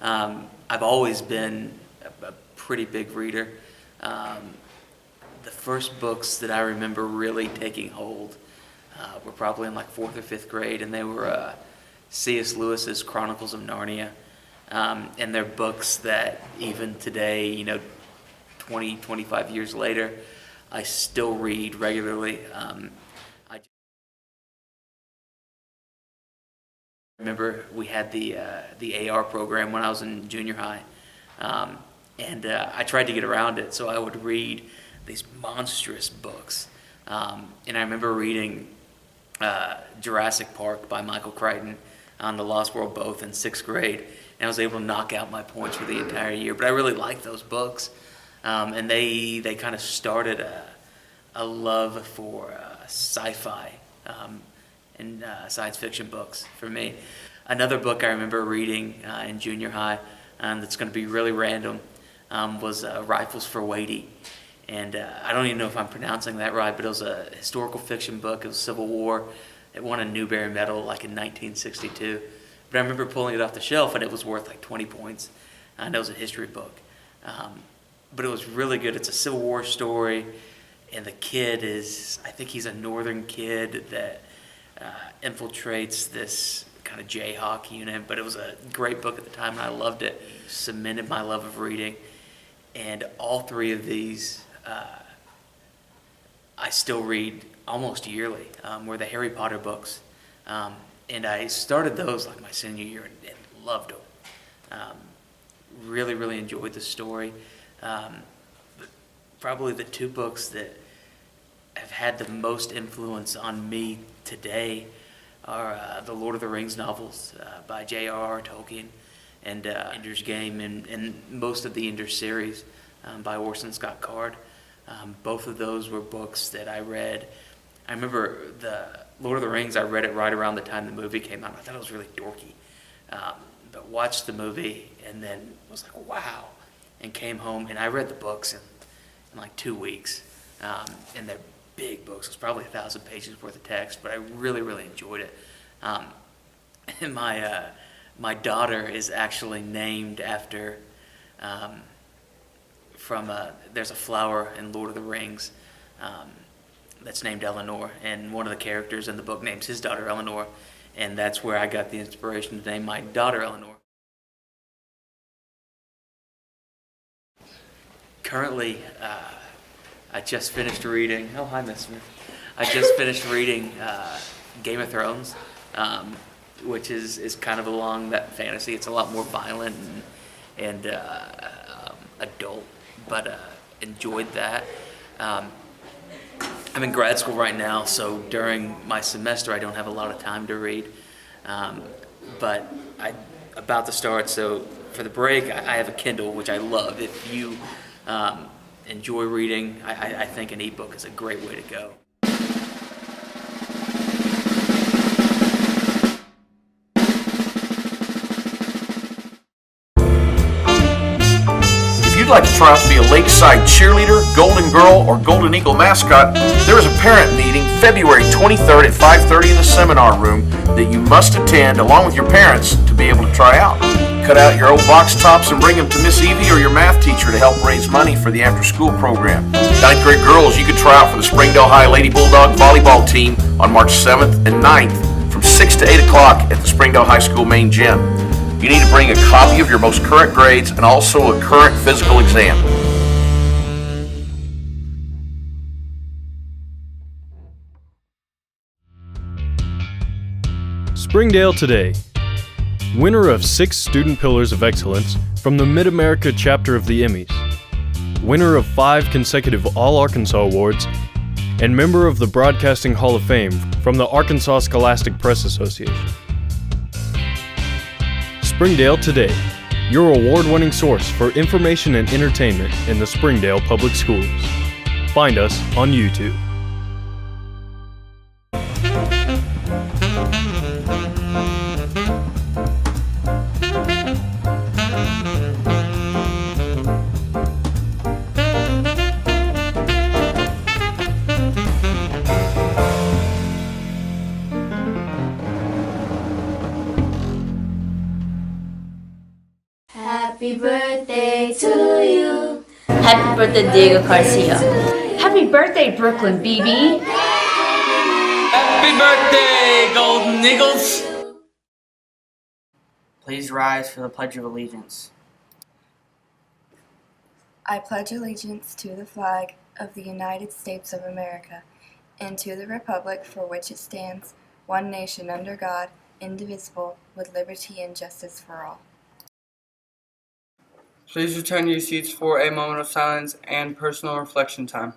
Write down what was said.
I've always been a pretty big reader. The first books that I remember really taking hold were probably in like 4th or 5th grade, and they were C.S. Lewis's Chronicles of Narnia. And they're books that even today, you know, 20, 25 years later, I still read regularly. I remember we had the AR program when I was in junior high, and I tried to get around it, so I would read these monstrous books. And I remember reading Jurassic Park by Michael Crichton on The Lost World both in 6th grade, and I was able to knock out my points for the entire year. But I really liked those books, and they kind of started a love for sci-fi and science fiction books for me. Another book I remember reading in junior high that's going to be really random was Rifles for Wadey. And I don't even know if I'm pronouncing that right, but it was a historical fiction book. It was Civil War. It won a Newbery Medal like in 1962. But I remember pulling it off the shelf, and it was worth like 20 points. And it was a history book. But it was really good. It's a Civil War story, and the kid is, I think he's a northern kid that infiltrates this kind of Jayhawk unit. But it was a great book at the time, and I loved it. Cemented my love of reading. And all three of these I still read almost yearly, were the Harry Potter books. And I started those like my senior year and loved them. Really, really enjoyed the story. Probably the two books that have had the most influence on me today are the Lord of the Rings novels by J.R.R. Tolkien and Ender's Game and most of the Ender series by Orson Scott Card. Both of those were books that I read. I remember the Lord of the Rings, I read it right around the time the movie came out. I thought it was really dorky. But watched the movie and then was like, wow. And came home and I read the books in like 2 weeks. And they're big books. It was probably 1,000 pages worth of text, but I really, really enjoyed it. And my daughter is actually named after, there's a flower in Lord of the Rings that's named Eleanor, and one of the characters in the book names his daughter Eleanor, and that's where I got the inspiration to name my daughter Eleanor. Currently, I just finished reading, oh hi Miss Smith, I just finished reading Game of Thrones, which is kind of along that fantasy. It's a lot more violent and adult, but enjoyed that. I'm in grad school right now, so during my semester I don't have a lot of time to read, but I'm about to start, so for the break I have a Kindle, which I love. If you enjoy reading, I think an ebook is a great way to go. If you'd like to try out to be a Lakeside cheerleader, Golden Girl, or Golden Eagle mascot, there is a parent meeting February 23rd at 5:30 in the seminar room that you must attend along with your parents to be able to try out. Cut out your old box tops and bring them to Miss Evie or your math teacher to help raise money for the after-school program. 9th grade girls, you can try out for the Springdale High Lady Bulldog volleyball team on March 7th and 9th from 6 to 8 o'clock at the Springdale High School main gym. You need to bring a copy of your most current grades and also a current physical exam. Springdale Today. Winner of 6 Student Pillars of Excellence from the Mid-America chapter of the Emmys. Winner of 5 consecutive All-Arkansas Awards and member of the Broadcasting Hall of Fame from the Arkansas Scholastic Press Association. Springdale Today, your award-winning source for information and entertainment in the Springdale Public Schools. Find us on YouTube. Happy birthday to you. Happy birthday, Diego Garcia. Happy birthday, Brooklyn BB. Happy birthday, Golden Eagles! Please rise for the Pledge of Allegiance. I pledge allegiance to the flag of the United States of America and to the republic for which it stands, one nation under God, indivisible, with liberty and justice for all. Please return to your seats for a moment of silence and personal reflection time.